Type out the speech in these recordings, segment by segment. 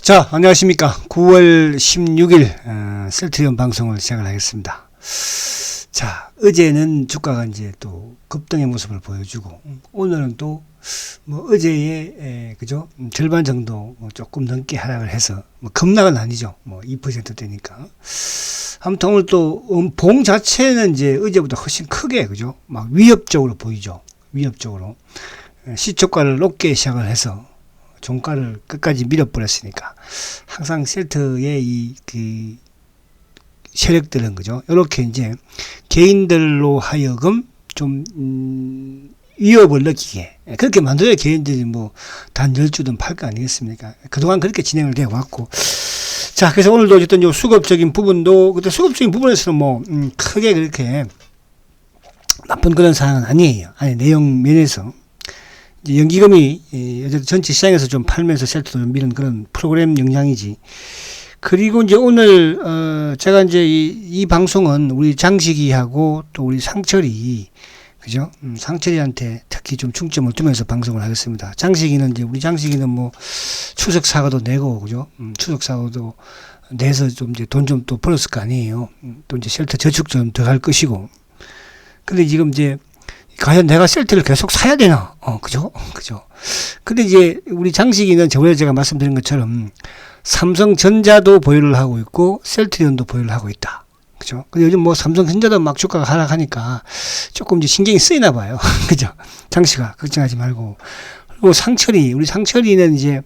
자, 안녕하십니까. 9월 16일 셀트리온 방송을 시작을 하겠습니다. 자, 어제는 주가가 이제 또 급등의 모습을 보여주고, 오늘은 또 뭐 어제의 그죠, 절반 정도 조금 넘게 하락을 해서, 뭐 급락은 아니죠. 뭐 2%대니까. 아무튼 오늘 또 봉 자체는 이제 어제보다 훨씬 크게 그죠, 막 위협적으로 보이죠. 위협적으로 시초가를 높게 시작을 해서 종가를 끝까지 밀어버렸으니까, 항상 셀트의 그 세력들은 그죠, 이렇게 이제 개인들로 하여금 좀 위협을 느끼게 그렇게 만들어야 개인들이 뭐 단 10주든 팔 거 아니겠습니까? 그동안 그렇게 진행을 되어 왔고, 자, 그래서 오늘도 어쨌든 요 수급적인 부분도, 그때 수급적인 부분에서는 뭐 크게 그렇게 나쁜 그런 사항은 아니에요. 아니, 내용 면에서 이제 연기금이 어쨌든 전체 시장에서 좀 팔면서 셀트도 좀 미는 그런 프로그램 영향이지. 그리고 이제 오늘 제가 이제 이 방송은 우리 장식이하고 또 우리 상철이 그죠? 상철이한테 특히 좀 중점을 두면서 방송을 하겠습니다. 장식이는 이제 우리 장식이는 뭐 추석 사과도 내고 그죠? 추석 사과도 내서 좀 이제 돈 좀 또 벌었을 거 아니에요. 또 이제 셀트 저축 좀 더 할 것이고. 근데 지금 이제 과연 내가 셀트를 계속 사야 되나? 그죠? 그죠? 근데 이제 우리 장식이는 저번에 제가 말씀드린 것처럼 삼성전자도 보유를 하고 있고 셀트리온도 보유를 하고 있다. 그죠? 근데 요즘 뭐 삼성전자도 막 주가가 하락하니까 조금 이제 신경이 쓰이나 봐요. 그죠? 장식아, 걱정하지 말고. 그리고 상철이, 우리 상철이는 이제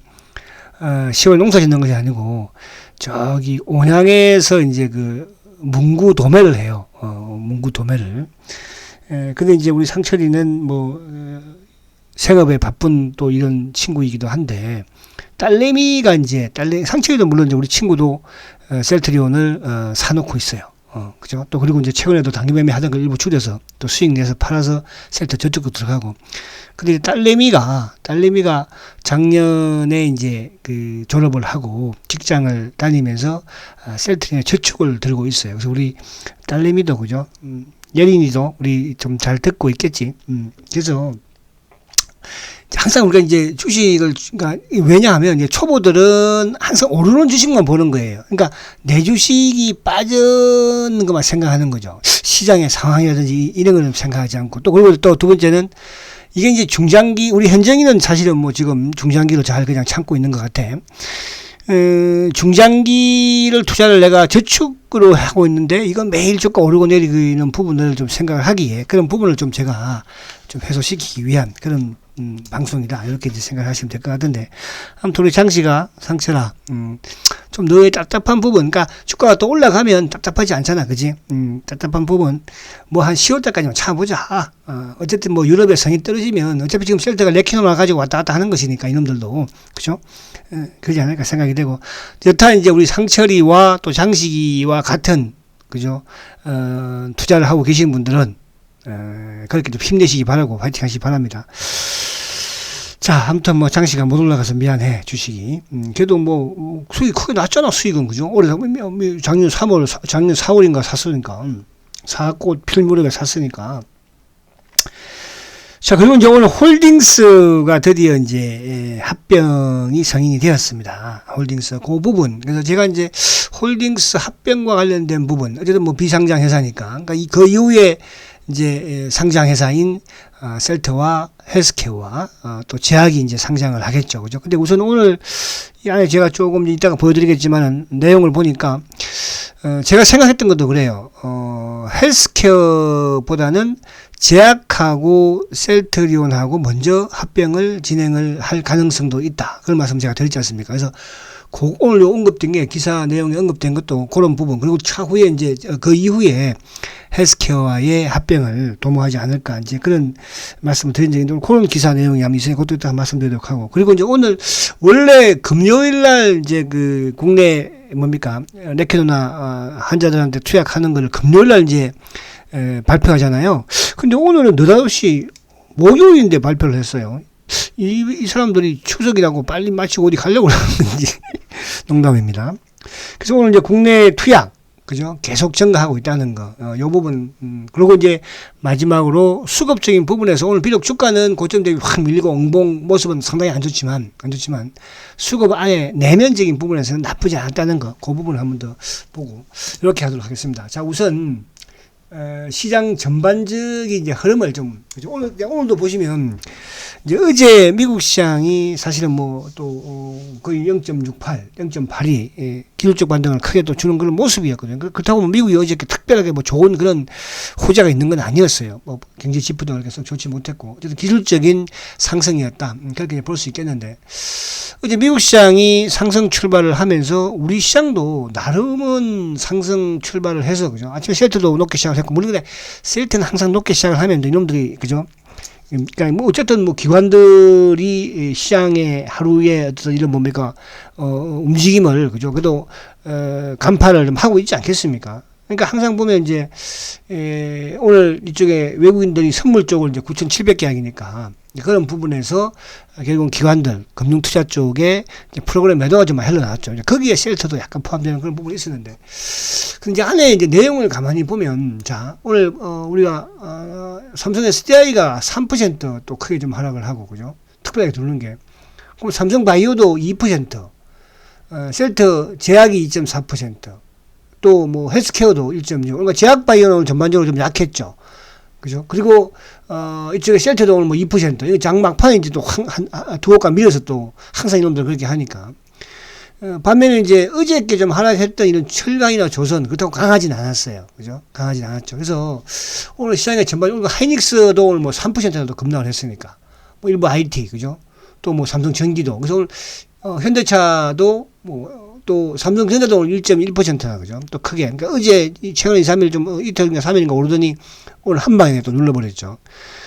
10월 농사 짓는 것이 아니고 저기 온양에서 이제 그 문구 도매를 해요. 문구 도매를. 근데 이제 우리 상철이는 뭐 생업에 바쁜 또 이런 친구이기도 한데, 딸내미가 이제 상철이도 물론 이제 우리 친구도 셀트리온을 사놓고 있어요. 그죠? 또 그리고 이제 최근에도 당기매매 하던 걸 일부 줄여서 또 수익 내서 팔아서 셀트 저쪽도 들어가고. 근데 딸내미가 작년에 이제 그 졸업을 하고 직장을 다니면서 셀트리온에 저축을 들고 있어요. 그래서 우리 딸내미도 그죠? 예린이도 우리 좀 잘 듣고 있겠지. 그래서 항상 우리가 이제 주식을, 그러니까 왜냐하면 이제 초보들은 항상 오르는 주식만 보는 거예요. 그러니까 내 주식이 빠지는 것만 생각하는 거죠. 시장의 상황이라든지 이런 거는 생각하지 않고, 또 그리고 또 두 번째는 이게 이제 중장기, 우리 현정이는 사실은 뭐 지금 중장기로 잘 그냥 참고 있는 것 같아. 중장기를 투자를 내가 저축으로 하고 있는데 이건 매일 주가 오르고 내리는 부분을 좀 생각을 하기에, 그런 부분을 좀 제가 좀 해소시키기 위한 그런 방송이다, 이렇게 이제 생각하시면 될 것 같은데, 아무튼 우리 장씨가, 상철아, 좀 너의 답답한 부분, 그러니까 주가가 또 올라가면 답답하지 않잖아, 그지? 답답한 부분 뭐 한 10월 달까지만 참아보자. 어쨌든 뭐 유럽의 성이 떨어지면 어차피 지금 셀트가 레키노나 가지고 왔다 갔다 하는 것이니까 이놈들도, 그죠? 그러지 않을까 생각이 되고, 여타 이제 우리 상철이와 또 장식이와 같은 그죠? 투자를 하고 계신 분들은 그렇게 좀 힘내시기 바라고 파이팅 하시기 바랍니다. 자, 아무튼 뭐 장시가 못 올라가서 미안해, 주식이. 그래도 뭐 수익이 크게 났잖아, 수익은. 그죠? 올해 작년 4월인가 샀으니까. 사꽃 필 무렵에 샀으니까. 자, 그리고 이제 오늘 홀딩스가 드디어 이제 합병이 성인이 되었습니다. 홀딩스 그 부분. 그래서 제가 이제 홀딩스 합병과 관련된 부분, 어쨌든 뭐 비상장 회사니까, 그러니까 그 이후에 이제 상장 회사인 셀트와 헬스케어와 또 제약이 이제 상장을 하겠죠. 그죠? 근데 우선 오늘 이 안에 제가 조금 이따가 보여드리겠지만 내용을 보니까 제가 생각했던 것도 그래요. 헬스케어보다는 제약하고 셀트리온하고 먼저 합병을 진행을 할 가능성도 있다, 그런 말씀 제가 드렸지 않습니까? 그래서 오늘 언급된 게, 기사 내용에 언급된 것도 그런 부분, 그리고 차후에 이제 그 이후에 헬스케어와의 합병을 도모하지 않을까, 이제 그런 말씀을 드린 적이 있는데, 그런 기사 내용이 아마 있으니까 그것도 이따 말씀드리도록 하고. 그리고 이제 오늘 원래 금요일 날 이제 그 국내 뭡니까 레케노나 환자들한테 투약하는 걸 금요일 날 이제 발표하잖아요. 근데 오늘은 느닷없이 목요일인데 발표를 했어요. 이 사람들이 추석이라고 빨리 마치고 어디 가려고 그러는 건지 농담입니다. 그래서 오늘 이제 국내 투약 그죠? 계속 증가하고 있다는 거. 요 부분. 그리고 이제 마지막으로 수급적인 부분에서 오늘 비록 주가는 고점 대비 확 밀리고 엉봉 모습은 상당히 안 좋지만 수급 안에 내면적인 부분에서는 나쁘지 않았다는 거. 그 부분을 한번 더 보고 이렇게 하도록 하겠습니다. 자, 우선 시장 전반적인 이제 흐름을 좀, 그죠? 오늘도 보시면, 이제 어제 미국 시장이 사실은 뭐 또, 거의 0.68, 0.82, 기술적 반등을 크게 또 주는 그런 모습이었거든요. 그렇다고 미국이 어저께 특별하게 뭐 좋은 그런 호재가 있는 건 아니었어요. 뭐 경제 지표도 그렇게 좋지 못했고, 어쨌든 기술적인 상승이었다. 그렇게 볼 수 있겠는데, 어제 미국 시장이 상승 출발을 하면서 우리 시장도 나름은 상승 출발을 해서, 그죠? 아침에 셀트도 높게 시작을 했고, 물론 근데 셀트는 항상 높게 시작을 하면 이놈들이, 그죠? 그러니까 뭐 어쨌든 뭐 기관들이 시장에 하루에 어떤 이런 뭡니까 움직임을, 그죠? 그래도 간파를 좀 하고 있지 않겠습니까? 그러니까 항상 보면 이제 오늘 이쪽에 외국인들이 선물 쪽을 이제 9,700계약이니까 그런 부분에서 결국은 기관들 금융투자 쪽에 이제 프로그램 매도가 좀 흘러나왔죠. 거기에 셀터도 약간 포함되는 그런 부분이 있었는데, 근데 안에 이제 내용을 가만히 보면, 자, 오늘 우리가 삼성 SDI가 3% 또 크게 좀 하락을 하고, 그죠? 특별하게 두는 게, 그럼 삼성 바이오도 2%, 셀터 제약이 2.4%. 또 뭐 헬스케어도 1.6. 그러니까 제약 바이오는 전반적으로 좀 약했죠. 그죠? 그리고 이쪽에 셀트도 오늘 뭐 2%. 이거 장막판에 이제 또 두호가 밀어서 또 항상 이놈들 그렇게 하니까. 반면에 이제 어저께 좀 하락했던 이런 철강이나 조선, 그렇다고 강하진 않았어요. 그죠? 강하진 않았죠. 그래서 오늘 시장에 전반적으로 하이닉스도 오늘 뭐 3%도 급락을 했으니까. 뭐 일부 IT, 그죠? 또 뭐 삼성전기도. 그래서 오늘 현대차도 뭐 또 삼성전자도 오늘 1.1%나, 그죠? 또 크게. 그러니까 어제 최근 2, 3일 좀 이틀인가 3일인가 오르더니 오늘 한 방에 또 눌러버렸죠.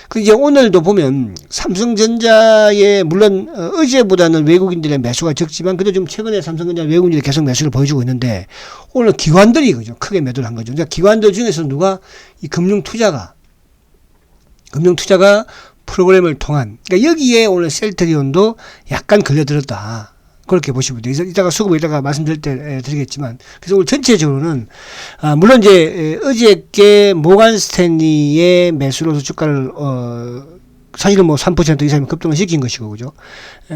그 이제 오늘도 보면 삼성전자에 물론 어제보다는 외국인들의 매수가 적지만 그래도 좀 최근에 삼성전자 외국인들이 계속 매수를 보여주고 있는데 오늘 기관들이, 그죠? 크게 매도를 한 거죠. 그러니까 기관들 중에서 누가 이 금융투자가 프로그램을 통한, 그러니까 여기에 오늘 셀트리온도 약간 걸려들었다. 그렇게 보시면 돼요. 이따가 수급을 이따가 말씀드릴 때 드리겠지만, 그래서 오늘 전체적으로는 물론 이제 어저께 모간 스탠리의 매수로서 주가를 사실은 뭐 3% 이상 급등을 시킨 것이고, 그죠?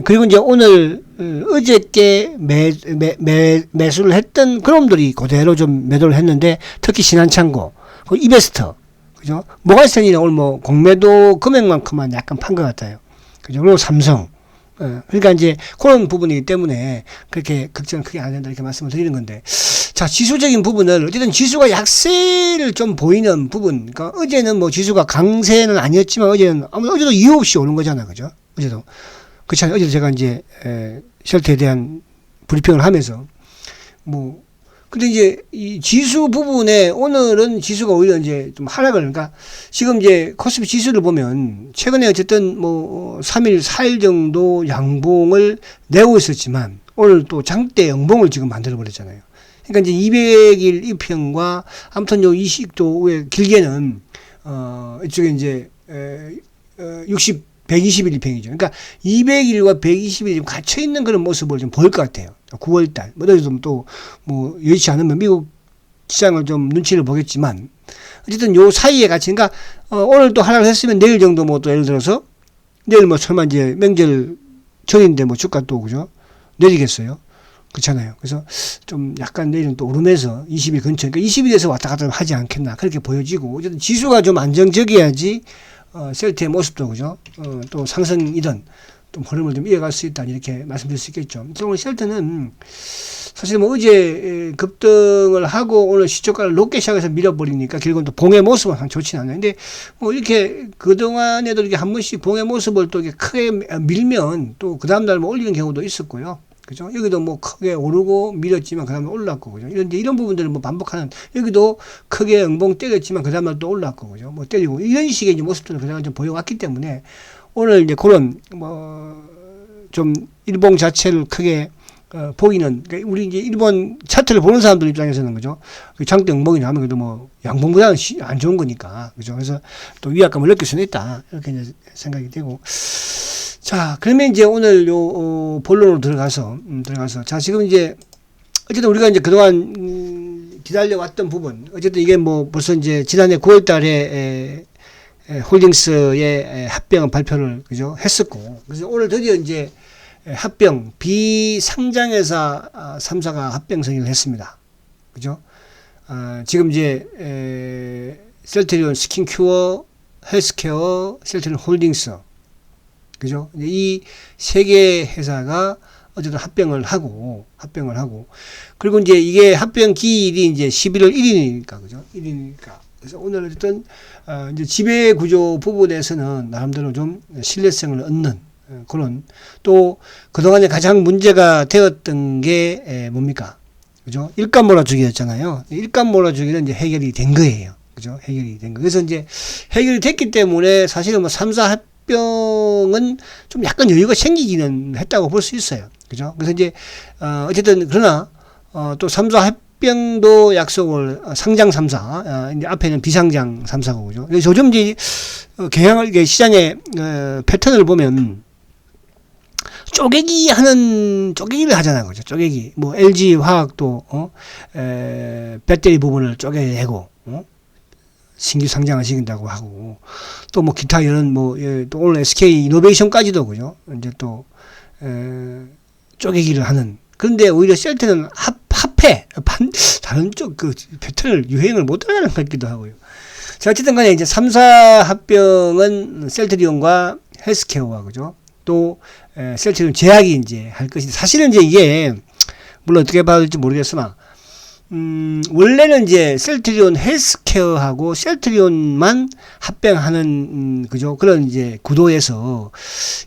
그리고 이제 오늘 어저께 매수를 했던 그놈들이 그대로 좀 매도를 했는데, 특히 신한창고, 이베스터, 그죠? 모간 스탠리는 오늘 뭐 공매도 금액만큼만 약간 판 것 같아요. 그죠? 그리고 삼성. 그러니까 이제 그런 부분이기 때문에 그렇게 걱정을 크게 안 한다 이렇게 말씀을 드리는 건데, 자, 지수적인 부분을 어쨌든 지수가 약세를 좀 보이는 부분, 그러니까 어제는 뭐 지수가 강세는 아니었지만 어제도 이유 없이 오는 거잖아, 그죠? 어제도 그렇잖아요. 어제도 제가 이제 쉘터에 대한 브리핑을 하면서 뭐 근데 이제 이 지수 부분에 오늘은 지수가 오히려 이제 좀 하락을, 그러니까 지금 이제 코스피 지수를 보면 최근에 어쨌든 뭐 3일, 4일 정도 양봉을 내고 있었지만 오늘 또 장대 양봉을 지금 만들어 버렸잖아요. 그러니까 이제 200일 이평과 아무튼 요 이식도의 길게는 이쪽에 이제 120일 이평이죠. 그러니까 200일과 120일이 갇혀 있는 그런 모습을 좀 보일 것 같아요. 9월달, 뭐 여의치 않으면 미국 시장을 좀 눈치를 보겠지만, 어쨌든 요 사이에 같이, 그러니까, 오늘 또 하락을 했으면 내일 정도 뭐 또 예를 들어서, 내일 뭐 설마 이제 명절 전인데 뭐 주가 또, 그죠? 내리겠어요? 그렇잖아요. 그래서 좀 약간 내일은 또 오르면서 20일 근처, 그러니까 20일에서 왔다 갔다 하지 않겠나, 그렇게 보여지고, 어쨌든 지수가 좀 안정적이어야지, 셀트의 모습도, 그죠? 또 상승이든, 좀 흐름을 좀 이어갈 수 있다 이렇게 말씀드릴 수 있겠죠. 오늘 셀트는 사실 뭐 어제 급등을 하고 오늘 시초가를 높게 시작해서 밀어버리니까 결국은 또 봉의 모습은 좋지는 않아요. 근데 뭐 이렇게 그동안에도 이렇게 한 번씩 봉의 모습을 또 이렇게 크게 밀면 또 그 다음날 뭐 올리는 경우도 있었고요. 그죠? 여기도 뭐 크게 오르고 밀었지만 그 다음에 올랐고, 그죠? 이런 부분들을 뭐 반복하는, 여기도 크게 응봉 때렸지만 그 다음날 또 올랐고, 그죠? 뭐 때리고 이런 식의 이제 모습들을 그동안 좀 보여왔기 때문에 오늘 이제 그런 좀 일봉 자체를 크게 보이는, 그러니까 우리 이제 일본 차트를 보는 사람들 입장에서는, 그죠? 장대 응봉이나 하면 그래도 뭐 양봉보다는 안 좋은 거니까, 그죠? 그래서 또 위압감을 느낄 수는 있다 이렇게 이제 생각이 되고, 자, 그러면 이제 오늘 요 본론으로 들어가서 자, 지금 이제 어쨌든 우리가 이제 그동안 기다려왔던 부분. 어쨌든 이게 뭐 벌써 이제 지난해 9월 달에 홀딩스의 합병 발표를 그죠 했었고, 그래서 오늘 드디어 이제 합병 비상장회사 3사가 합병 승인을 했습니다. 그죠? 지금 이제 셀트리온 스킨큐어, 헬스케어, 셀트리온 홀딩스, 그죠? 이 세 개 회사가 어쨌든 합병을 하고, 그리고 이제 이게 합병 기일이 이제 11월 1일이니까, 그죠? 1일이니까. 그래서 오늘 어쨌든, 이제 지배 구조 부분에서는 나름대로 좀 신뢰성을 얻는 그런, 또 그동안에 가장 문제가 되었던 게 뭡니까? 그죠? 일감 몰아주기였잖아요. 일감 몰아주기는 이제 해결이 된 거예요. 그죠? 해결이 된 거. 그래서 이제 해결이 됐기 때문에 사실은 뭐 3사 합병은 좀 약간 여유가 생기기는 했다고 볼 수 있어요. 그죠? 그래서 이제, 어쨌든, 그러나, 또 3사 합병도 약속을, 상장 3사, 이제 앞에는 비상장 3사고, 그죠? 요즘 이제, 경향을, 이게 시장의, 패턴을 보면, 쪼개기를 하잖아요. 그죠? 쪼개기. 뭐, LG 화학도, 배터리 부분을 쪼개내고, 신규 상장을 시킨다고 하고, 또 뭐 기타 이런 뭐, 또 오늘 SK 이노베이션까지도, 그죠? 이제 또, 쪼개기를 하는. 그런데 오히려 셀트는 합해. 다른 쪽 그 패턴을 유행을 못 따라가는 것 같기도 하고요. 자, 어쨌든 간에 이제 3사 합병은 셀트리온과 헬스케어와, 그죠? 또, 셀트리온 제약이 이제 할 것인데, 사실은 이제 이게, 물론 어떻게 봐야 될지 모르겠으나, 원래는 이제 셀트리온 헬스케어하고 셀트리온만 합병하는, 그죠? 그런 이제 구도에서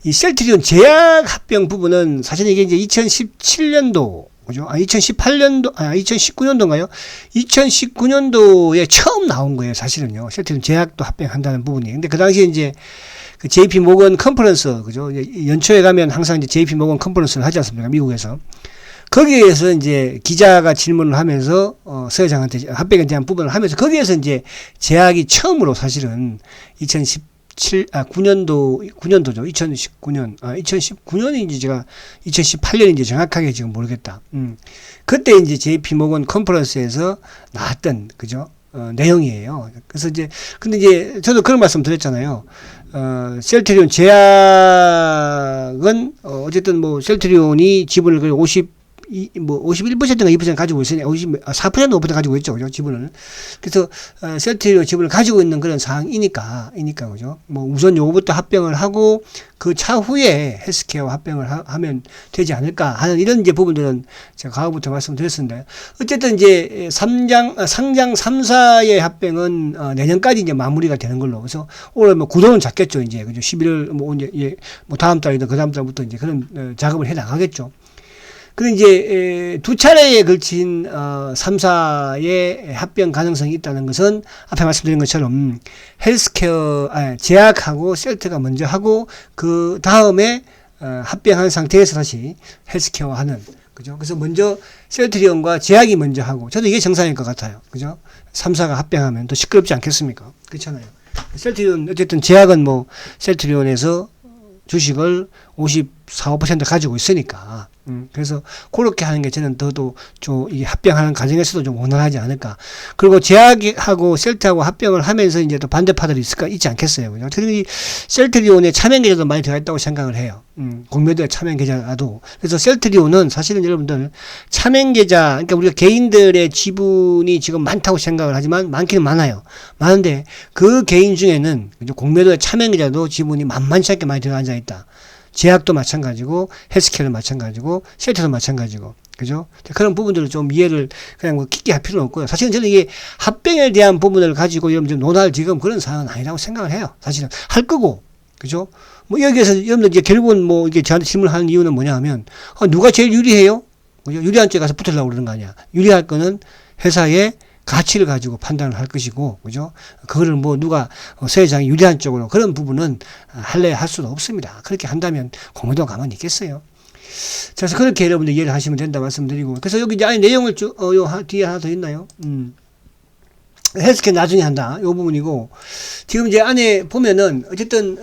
이 셀트리온 제약 합병 부분은 사실 이게 이제 2017년도, 그죠? 2019년도인가요? 2019년도에 처음 나온 거예요, 사실은요. 셀트리온 제약도 합병한다는 부분이. 근데 그 당시에 이제 그 JP 모건 컨퍼런스, 그죠? 연초에 가면 항상 이제 JP 모건 컨퍼런스를 하지 않습니까? 미국에서. 거기에서 이제 기자가 질문을 하면서 서 회장한테 합병에 대한 부분을 하면서 거기에서 이제 제약이 처음으로 사실은 9년도죠. 2019년인지 제가 2018년인지 정확하게 지금 모르겠다. 그때 이제 JP 모건 컨퍼런스에서 나왔던, 그죠? 내용이에요. 그래서 이제, 근데 이제 저도 그런 말씀 드렸잖아요. 셀트리온 제약은, 어쨌든 뭐 셀트리온이 지분을 거의 51%인가 2% 가지고 있으니, 4% 5% 가지고 있죠. 그죠? 지분을. 그래서, 셀트리온 지분을 가지고 있는 그런 상황이니까, 그죠? 뭐, 우선 요거부터 합병을 하고, 그 차후에 헬스케어와 합병을 하면 되지 않을까 하는 이런 이제 부분들은 제가 과거부터 말씀드렸었는데, 어쨌든 이제 상장 3사의 합병은, 내년까지 이제 마무리가 되는 걸로. 그래서 올해 뭐 구도는 잡겠죠. 이제. 그죠? 11월, 뭐, 이제, 뭐 다음 달이든 그 다음 달부터 이제 그런 작업을 해 나가겠죠. 그리고 이제 두 차례에 걸친 3사의 합병 가능성이 있다는 것은 앞에 말씀드린 것처럼 헬스케어 제약하고 셀트가 먼저 하고 그 다음에 합병한 상태에서 다시 헬스케어 하는, 그죠? 그래서 먼저 셀트리온과 제약이 먼저 하고, 저도 이게 정상일 것 같아요. 그죠? 3사가 합병하면 더 시끄럽지 않겠습니까? 그렇잖아요. 셀트리온, 어쨌든 제약은 뭐 셀트리온에서 주식을 54, 5% 가지고 있으니까. 그래서 그렇게 하는 게 저는 더도 이 합병하는 과정에서도 좀 원활하지 않을까. 그리고 제약하고 셀트하고 합병을 하면서 이제 또 반대파들이 있지 않겠어요. 그죠? 특히 셀트리온에 차명 계좌도 많이 들어가 있다고 생각을 해요. 공매도에 차명 계좌도. 그래서 셀트리온은 사실은 여러분들 차명 계좌, 그러니까 우리가 개인들의 지분이 지금 많다고 생각을 하지만 많기는 많아요. 많은데 그 개인 중에는 공매도에 차명 계좌도 지분이 만만치 않게 많이 들어가 앉아 있다. 제약도 마찬가지고 헬스케어도 마찬가지고 셀트도 마찬가지고, 그죠? 그런 부분들을 좀 이해를 그냥 뭐 깊게 할 필요는 없고요. 사실은 저는 이게 합병에 대한 부분을 가지고 여러분들 논할 지금 그런 상황은 아니라고 생각을 해요. 사실은 할 거고, 그죠? 뭐 여기에서 여러분들 이제 결국은 뭐 이게 저한테 질문하는 이유는 뭐냐 하면 누가 제일 유리해요? 그죠? 유리한 쪽에 가서 붙으려고 그러는 거 아니야. 유리할 거는 회사의 가치를 가지고 판단을 할 것이고, 그죠? 그거를 뭐 누가 서 회장이 유리한 쪽으로 그런 부분은 할 수도 없습니다. 그렇게 한다면 공매도가 가만히 있겠어요. 그래서 그렇게 여러분들 이해를 하시면 된다 말씀드리고, 그래서 여기 이제 내용을 요 뒤에 하나 더 있나요? 헬스케어 나중에 한다. 요 부분이고, 지금 이제 안에 보면은, 어쨌든,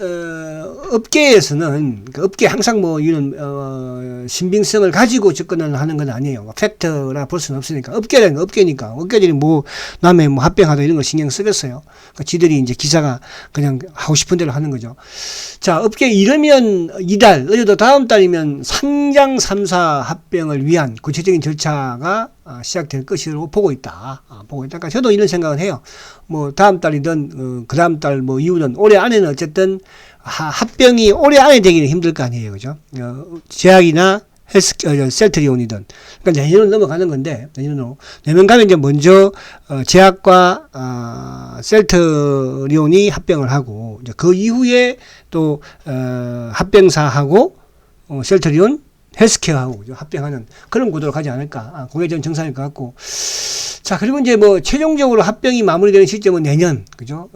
업계에서는, 그 업계 항상 뭐, 이런, 신빙성을 가지고 접근을 하는 건 아니에요. 뭐 팩트라 볼 수는 없으니까. 업계라는 건 업계니까. 업계들이 뭐, 남의 뭐 합병하다 이런 거 신경 쓰겠어요. 그러니까 지들이 이제 기사가 그냥 하고 싶은 대로 하는 거죠. 자, 업계 이르면 이달, 어제도 다음 달이면 상장 3사 합병을 위한 구체적인 절차가 시작될 것으로 보고 있다. 보고 있다. 그러니까 저도 이런 생각을 해요. 뭐 다음 달이든 그 다음 달 뭐 이후든 올해 안에는 어쨌든 합병이 올해 안에 되기는 힘들 거 아니에요, 그죠? 제약이나 셀트리온이든 그러니까 내년으로 넘어가는 건데 내년으로 가면 이제 먼저 제약과 셀트리온이 합병을 하고 이제 그 이후에 또 합병사하고 셀트리온 헬스케어하고 합병하는 그런 구도로 가지 않을까. 그게 좀 정상일 것 같고. 자, 그리고 이제 뭐 최종적으로 합병이 마무리되는 시점은 내년, 그죠?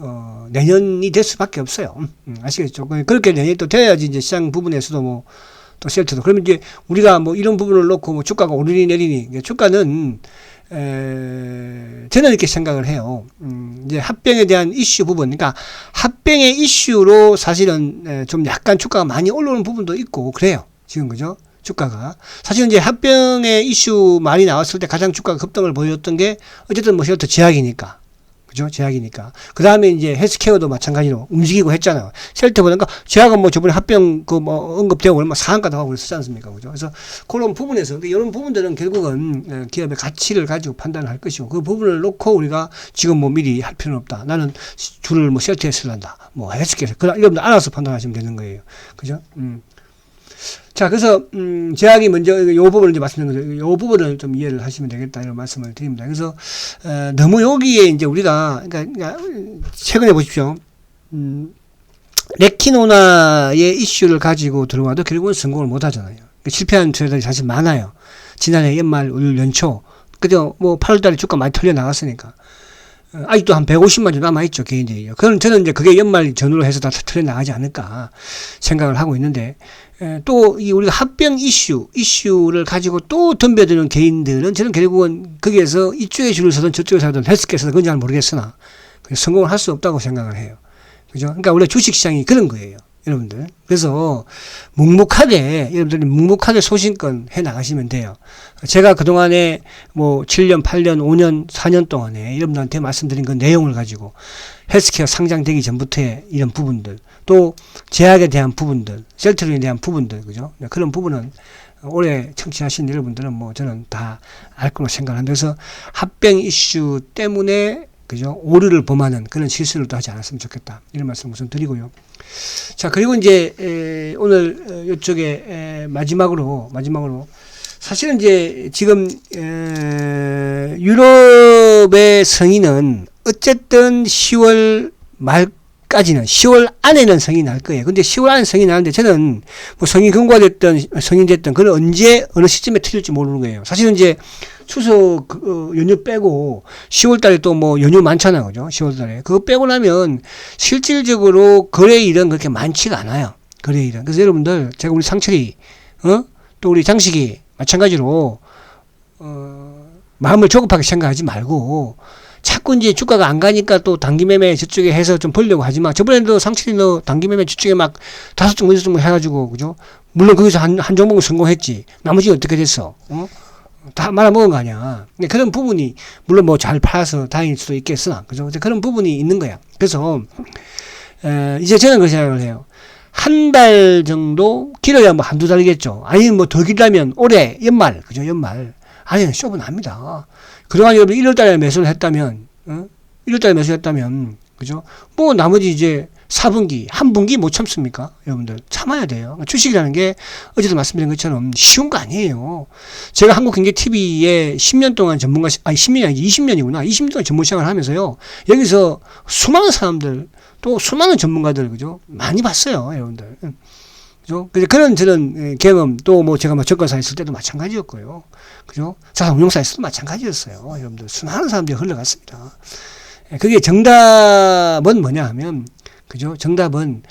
내년이 될 수밖에 없어요. 아시겠죠? 그렇게 내년이 또 돼야지 이제 시장 부분에서도 뭐 또 셀트도. 그러면 이제 우리가 뭐 이런 부분을 놓고 뭐 주가가 오르니 내리니 주가는 저는 이렇게 생각을 해요. 이제 합병에 대한 이슈 부분, 그러니까 합병의 이슈로 사실은 좀 약간 주가가 많이 올라오는 부분도 있고 그래요. 지금 그죠? 주가가 사실 이제 합병의 이슈 많이 나왔을 때 가장 주가가 급등을 보였던 게 어쨌든 뭐 쉘터 제약이니까. 그죠? 제약이니까. 그 다음에 이제 헬스케어도 마찬가지로 움직이고 했잖아요. 셀트보다, 그러니까 제약은 뭐 저번에 합병 그 뭐 언급되고 얼마 상한가도 하고 그랬었지 않습니까? 그죠? 그래서 그런 부분에서, 그러니까 이런 부분들은 결국은 기업의 가치를 가지고 판단을 할 것이고 그 부분을 놓고 우리가 지금 뭐 미리 할 필요는 없다. 나는 줄을 뭐 셀트에 쓸란다. 뭐 헬스케어. 여러분들 알아서 판단하시면 되는 거예요. 그죠? 자, 그래서, 제약이 먼저, 요 부분을 이제 말씀드린 거죠. 요 부분을 좀 이해를 하시면 되겠다, 이런 말씀을 드립니다. 그래서, 너무 여기에 이제 우리가, 그러니까 최근에 보십시오. 레키노나의 이슈를 가지고 들어와도 결국은 성공을 못 하잖아요. 실패한 트레이더들이 사실 많아요. 지난해 연말, 올 연초. 그죠? 뭐, 8월 달에 주가 많이 털려 나갔으니까. 아직도 한 150만 주 남아있죠, 개인들이요. 저는 이제 그게 연말 전후로 해서 다 털려 나가지 않을까 생각을 하고 있는데, 또, 우리가 합병 이슈를 가지고 또 덤벼드는 개인들은 저는 결국은 거기에서 이쪽에 줄을 서든 저쪽에 서든 헬스케어에 서든 그건 잘 모르겠으나, 성공을 할 수 없다고 생각을 해요. 그죠? 그러니까 원래 주식시장이 그런 거예요. 여러분들. 그래서 여러분들이 묵묵하게 소신껏 해 나가시면 돼요. 제가 그동안에 뭐 7년, 8년, 5년, 4년 동안에 여러분들한테 말씀드린 그 내용을 가지고 헬스케어 상장되기 전부터의 이런 부분들, 또 제약에 대한 부분들, 셀트리온에 대한 부분들, 그죠? 그런 부분은 올해 청취하신 여러분들은 뭐 저는 다 알 거로 생각합니다. 그래서 합병 이슈 때문에 그죠? 오류를 범하는 그런 실수를 또 하지 않았으면 좋겠다. 이런 말씀 우선 드리고요. 자, 그리고 이제, 오늘, 이쪽에, 마지막으로, 사실은 이제, 지금, 유럽의 성인은 어쨌든 10월 말까지는, 10월 안에는 성인이 날 거예요. 근데 10월 안에 성인이 나는데 저는 뭐 성인 경과됐든, 성인 됐든, 그건 언제, 어느 시점에 틀릴지 모르는 거예요. 사실은 이제, 추석 연휴 빼고 10월 달에 또 뭐 연휴 많잖아요. 그죠? 10월 달에. 그거 빼고 나면 실질적으로 거래일은 그렇게 많지가 않아요. 거래일은. 그래서 여러분들, 제가 우리 상철이, 또 우리 장식이 마찬가지로, 마음을 조급하게 생각하지 말고, 자꾸 이제 주가가 안 가니까 또 단기매매 저쪽에 해서 좀 벌려고 하지만, 저번에도 상철이 너 단기매매 저쪽에 막 5종, 6종 해가지고, 그죠? 물론 거기서 한 종목은 성공했지. 나머지 어떻게 됐어? 다 말아먹은 거 아니야. 근데 그런 부분이, 물론 뭐 잘 팔아서 다행일 수도 있겠으나, 그죠? 그런 부분이 있는 거야. 그래서, 이제 저는 그 생각을 해요. 한 달 정도, 길어야 뭐 한두 달이겠죠. 아니면 뭐 더 길다면 올해, 연말, 그죠? 연말. 아니면 쇼부 납니다. 그동안 여러분 1월 달에 매수를 했다면, 1월 달에 매수를 했다면, 그죠? 뭐 나머지 이제 4분기, 한 분기 못 참습니까? 여러분들. 참아야 돼요. 주식이라는 게 어제도 말씀드린 것처럼 쉬운 거 아니에요. 제가 한국경제TV에 10년 동안 10년이 아니지 20년이구나. 20년 동안 전문 시장을 하면서요. 여기서 수많은 사람들, 또 수많은 전문가들, 그죠? 많이 봤어요, 여러분들. 그죠? 그런 저는 경험, 또 뭐 제가 뭐 증권사에 있을 때도 마찬가지였고요. 그죠? 자산운용사에서도 마찬가지였어요. 여러분들. 수많은 사람들이 흘러갔습니다. 그게 정답은 뭐냐 하면, 그죠? 정답은,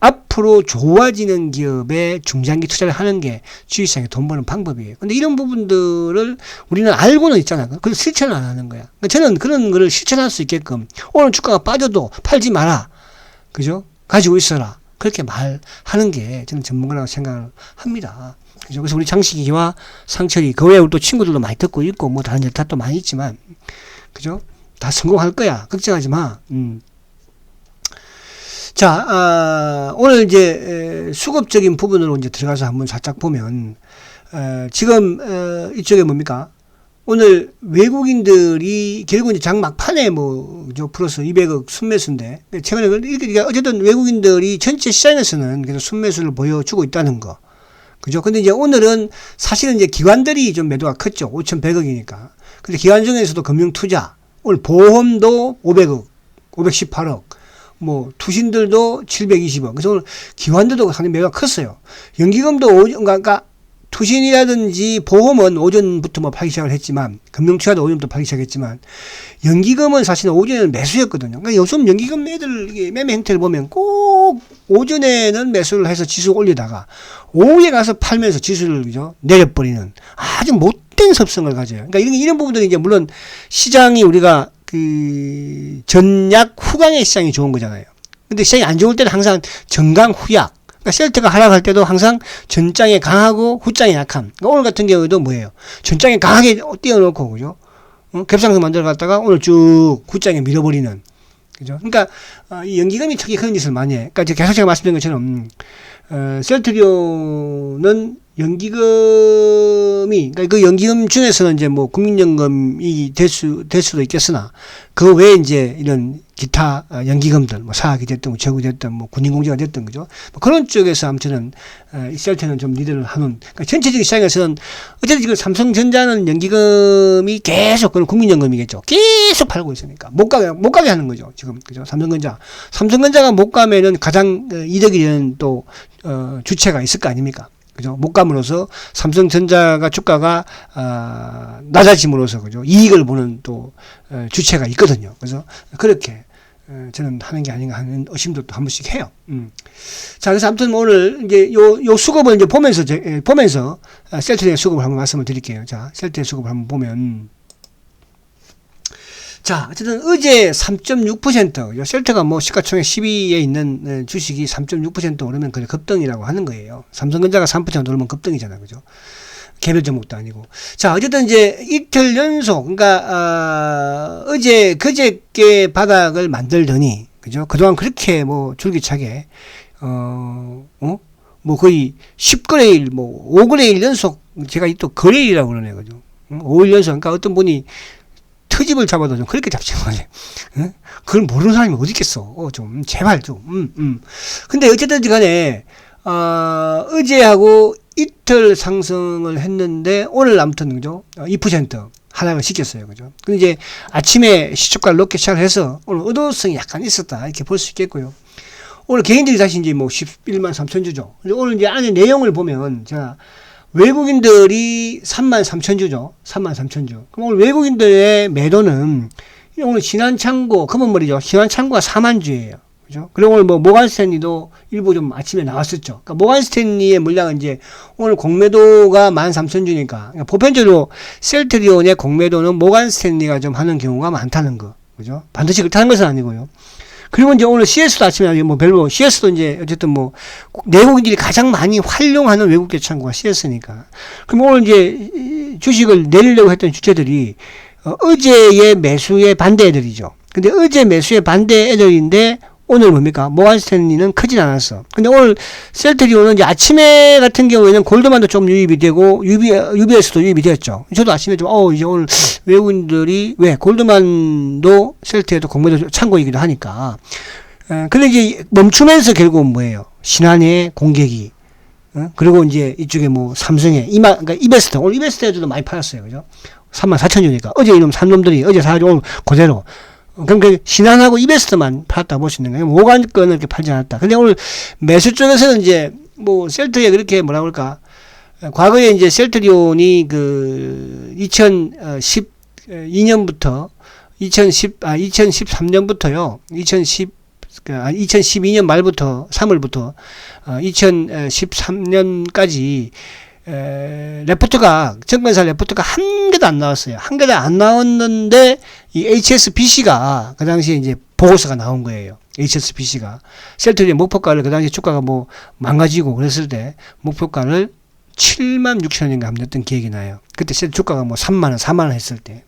앞으로 좋아지는 기업에 중장기 투자를 하는 게 주식시장에 돈 버는 방법이에요. 근데 이런 부분들을 우리는 알고는 있잖아요. 그걸 실천을 안 하는 거야. 그러니까 저는 그런 거를 실천할 수 있게끔 오늘 주가가 빠져도 팔지 마라. 그죠? 가지고 있어라. 그렇게 말하는 게 저는 전문가라고 생각을 합니다. 그죠? 그래서 우리 장식이와 상철이, 그 외에 또 친구들도 많이 듣고 있고, 뭐 다른 여타도 많이 있지만, 그죠? 다 성공할 거야. 걱정하지 마. 자, 오늘 이제 수급적인 부분으로 이제 들어가서 한번 살짝 보면, 지금 이쪽에 뭡니까? 오늘 외국인들이 결국 이제 장 막판에 뭐 플러스 200억 순매수인데, 최근에 이렇게 어쨌든 외국인들이 전체 시장에서는 계속 순매수를 보여주고 있다는 거. 그죠? 근데 이제 오늘은 사실은 이제 기관들이 좀 매도가 컸죠. 5,100억이니까. 근데 기관 중에서도 금융투자, 오늘 보험도 500억, 518억, 뭐 투신들도 720억. 그래서 오늘 기관들도 상당히 매도가 컸어요. 연기금도 그러니까 투신이라든지 보험은 오전부터 뭐 팔기 시작을 했지만, 금융투자도 오전부터 팔기 시작했지만, 연기금은 사실은 오전에는 매수였거든요. 그러니까 요즘 연기금 애들 매매 행태를 보면 꼭 오전에는 매수를 해서 지수 올리다가 오후에 가서 팔면서 지수를 그죠? 내려버리는 아주 못된 습성을 가져요. 그러니까 이런 부분들이 이제 물론 시장이 우리가 그 전약 후강의 시장이 좋은 거잖아요. 근데 시장이 안 좋을 때는 항상 전강 후약. 그러니까 셀트가 하락할 때도 항상 전장에 강하고 후장에 약함. 그러니까 오늘 같은 경우에도 뭐예요? 전장에 강하게 띄워놓고, 그죠? 갭상승 만들어 갔다가 오늘 쭉 후장에 밀어버리는. 그죠? 그러니까, 이 연기금이 특히 그런 짓을 많이 해. 그러니까 계속 제가 말씀드린 것처럼, 셀트리온은 연기금이, 그러니까 그 연기금 중에서는 이제 뭐 국민연금이 될 수도 있겠으나, 그 외에 이제 이런 기타 연기금들, 뭐 사학이 됐든, 재국이 됐든, 뭐 군인공제가 됐든, 그죠? 뭐 그런 쪽에서 아무튼, 이 셀트는 좀 리드를 하는, 그러니까 전체적인 시장에서는, 어쨌든 지금 삼성전자는 연기금이 계속, 그건 국민연금이겠죠. 계속 팔고 있으니까. 못 가게 하는 거죠. 지금, 그죠? 삼성전자가 못 가면은 가장 이득이 되는 또, 주체가 있을 거 아닙니까? 그죠? 못 감으로써 삼성전자가 주가가 낮아짐으로써 그죠? 이익을 보는 또 주체가 있거든요. 그래서 그렇게 저는 하는 게 아닌가 하는 의심도 또 한 번씩 해요. 자, 그래서 아무튼 오늘 이제 요 수급을 이제 보면서 셀트리온의 수급을 한번 말씀을 드릴게요. 자, 셀트리온의 수급을 한번 보면. 자, 어쨌든 어제 3.6%, 셀트가 뭐 시가총액 10위에 있는 주식이 3.6% 오르면 그게 급등이라고 하는 거예요. 삼성전자가 3% 오르면 급등이잖아요. 그죠? 개별 종목도 아니고. 자, 어쨌든 이제 이틀 연속, 그러니까, 그저께 바닥을 만들더니, 그죠? 그동안 그렇게 뭐 줄기차게, 뭐 거의 10거래일, 뭐 5거래일 연속, 제가 또 거래일이라고 그러네요. 그죠? 5일 연속, 그러니까 어떤 분이 트집을 잡아도 좀 그렇게 잡지 말래. 응? 그걸 모르는 사람이 어디 있겠어. 좀, 제발 좀. 근데 어쨌든 간에, 어제하고 이틀 상승을 했는데, 오늘 아무튼, 그죠? 2% 하락을 시켰어요. 그죠? 근데 이제 아침에 시초가를 높게 시작을 해서, 오늘 의도성이 약간 있었다. 이렇게 볼 수 있겠고요. 오늘 개인들이 다시 이제 뭐 11만 3천 주죠. 오늘 이제 안에 내용을 보면, 제가, 외국인들이 3만 3천 주죠. 3만 3천 주. 그럼 오늘 외국인들의 매도는 오늘 신한창고, 검은머리죠. 신한창고가 4만 주예요. 그죠? 그리고 오늘 뭐 모간스탠리도 일부 좀 아침에 나왔었죠. 그러니까 모간스탠리의 물량은 이제 오늘 공매도가 13,000 주니까. 그러니까 보편적으로 셀트리온의 공매도는 모간스탠리가 좀 하는 경우가 많다는 거. 그죠? 반드시 그렇다는 것은 아니고요. 그리고 이제 오늘 CS도 아침에 뭐 별로, CS도 이제 어쨌든 뭐 내국인들이 가장 많이 활용하는 외국계 창구가 CS니까. 그럼 오늘 이제 주식을 내리려고 했던 주체들이 어제의 매수의 반대 애들이죠. 근데 어제 매수의 반대 애들인데 오늘 뭡니까? 모간스탠리는 크진 않았어. 근데 오늘 셀트리온은 이제 아침에 같은 경우에는 골드만도 좀 유입이 되고 UBS도 유입이 되었죠. 저도 아침에 좀 이제 오늘 외국인들이 왜 골드만도 셀트에도 공매도 창고이기도 하니까. 근데 이제 멈추면서 결국은 뭐예요? 신한의 공격이. 그리고 이제 이쪽에 뭐 삼성의 그러니까 이베스트, 오늘 이베스트에도 많이 팔았어요. 그죠? 34,000주니까. 어제 이놈 산 놈들이 어제 사가지고 오늘 그대로. 그럼 그 신한하고 이베스트만 팔았다고 볼 수 있는 거예요. 모간 건을 이렇게 팔지 않았다. 근데 오늘 매수 쪽에서는 이제 뭐 셀트에 그렇게 뭐라 그럴까. 과거에 이제 셀트리온이 그 2012년부터 2013년부터요. 2012년 말부터 3월부터 2013년까지 증권사 레포트가 한 개도 안 나왔어요. 한 개도 안 나왔는데 이 HSBC가 그 당시에 이제 보고서가 나온 거예요. HSBC가 셀트리온 목표가를 그 당시에 주가가 뭐 망가지고 그랬을 때 목표가를 7만 6천 원인가 합류했던 기억이 나요. 그때 주가가 뭐 3만 원, 4만 원 했을 때.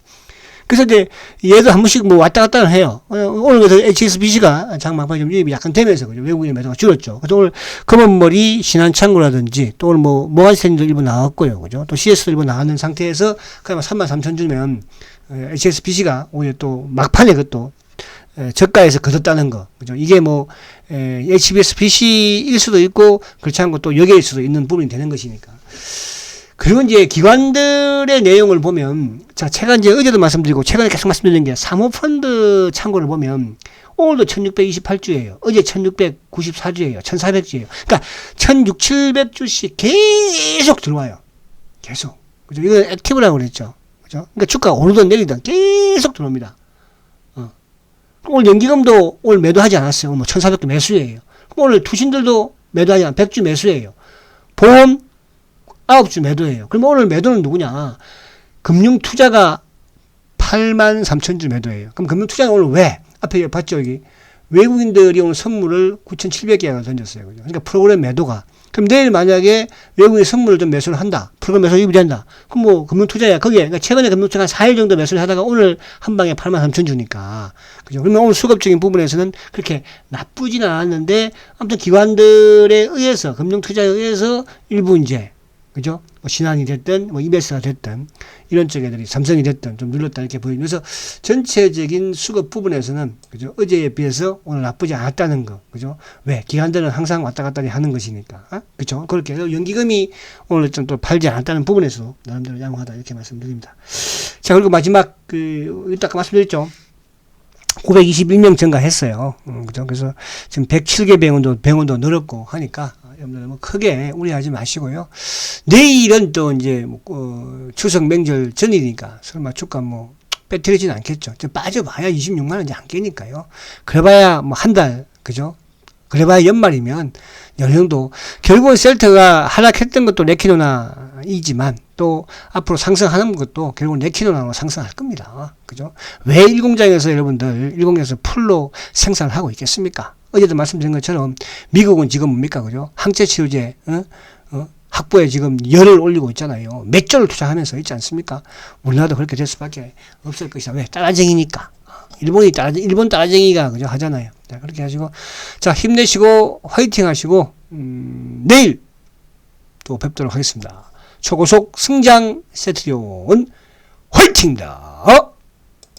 그래서 이제 얘도 한 번씩 뭐 왔다 갔다 해요. 오늘 그래서 HSBC가 장막판에 좀 유입이 약간 되면서 그죠. 외국인의 매도가 줄었죠. 그래서 오늘 검은머리 신한창구라든지 또 오늘 뭐 모아지텐도 일부 나왔고요. 그죠. 또 CS도 일부 나왔는 상태에서 그냥 3만 3천 주면 HSBC가 오히려 또 막판에 그것도 저가에서 거뒀다는 거. 그죠. 이게 뭐 HSBC일 수도 있고 그렇지 않고 또 여기일 수도 있는 부분이 되는 것이니까. 그리고 이제 기관들의 내용을 보면, 자, 제가 이제 어제도 말씀드리고, 최근에 계속 말씀드리는 게, 사모펀드 창고를 보면, 오늘도 1628주예요. 어제 1694주예요. 1400주예요. 그러니까, 1600주씩 계속 들어와요. 계속. 그죠? 이거 액티브라고 그랬죠. 그죠? 그러니까 주가가 오르든 내리든 계속 들어옵니다. 오늘 연기금도 오늘 매도하지 않았어요. 뭐 1400도 매수예요. 그럼 오늘 투신들도 매도하지 않았어요. 100주 매수예요. 보험, 9주 매도예요. 그럼 오늘 매도는 누구냐? 금융투자가 8만 3천 주 매도예요. 그럼 금융투자가 오늘 왜? 앞에 봤죠, 여기. 외국인들이 오늘 선물을 9,700개가 던졌어요. 그죠? 그러니까 프로그램 매도가. 그럼 내일 만약에 외국인 선물을 좀 매수를 한다. 프로그램 매수 유입이 된다. 그럼 뭐 금융투자야. 거기에, 그러니까 최근에 금융투자가 4일 정도 매수를 하다가 오늘 한 방에 8만 3천 주니까. 그죠? 그러면 오늘 수급적인 부분에서는 그렇게 나쁘지는 않았는데, 아무튼 기관들에 의해서, 금융투자에 의해서 일부 이제, 그죠? 뭐 신한이 됐든, 뭐 이베스가 됐든, 이런 쪽 애들이 삼성이 됐든 좀 눌렀다 이렇게 보이면서 전체적인 수급 부분에서는, 그죠? 어제에 비해서 오늘 나쁘지 않았다는 거, 그죠? 왜? 기관들은 항상 왔다 갔다 하는 것이니까, 그죠? 그렇게 해서 연기금이 오늘 좀 또 팔지 않았다는 부분에서 나름대로 양호하다 이렇게 말씀드립니다. 자, 그리고 마지막, 이따 아까 말씀드렸죠? 921명 증가했어요. 그죠? 그래서 지금 107개 병원도 늘었고 하니까, 여러분들 뭐 크게 우려하지 마시고요. 내일은 또 이제 추석 명절 전이니까 설마 주가 뭐 빼뜨리진 않겠죠. 빠져봐야 26만 원 이제 안 깨니까요. 그래봐야 뭐 한 달, 그죠? 그래봐야 연말이면 어느 정도 결국은 셀트가 하락했던 것도 레키노나이지만 또 앞으로 상승하는 것도 결국은 레키노나로 상승할 겁니다. 그죠? 왜 1공장에서 여러분들 1공장에서 풀로 생산을 하고 있겠습니까? 어제도 말씀드린 것처럼 미국은 지금 뭡니까? 그죠? 항체 치료제 확보에 지금 열을 올리고 있잖아요. 몇 조를 투자하면서 있지 않습니까? 우리나라도 그렇게 될 수밖에 없을 것이다. 왜? 따라쟁이니까. 일본 따라쟁이가 그죠? 하잖아요. 자, 그렇게 하시고 자, 힘내시고 화이팅 하시고 내일 또 뵙도록 하겠습니다. 초고속 승장 세트리온 화이팅입니다.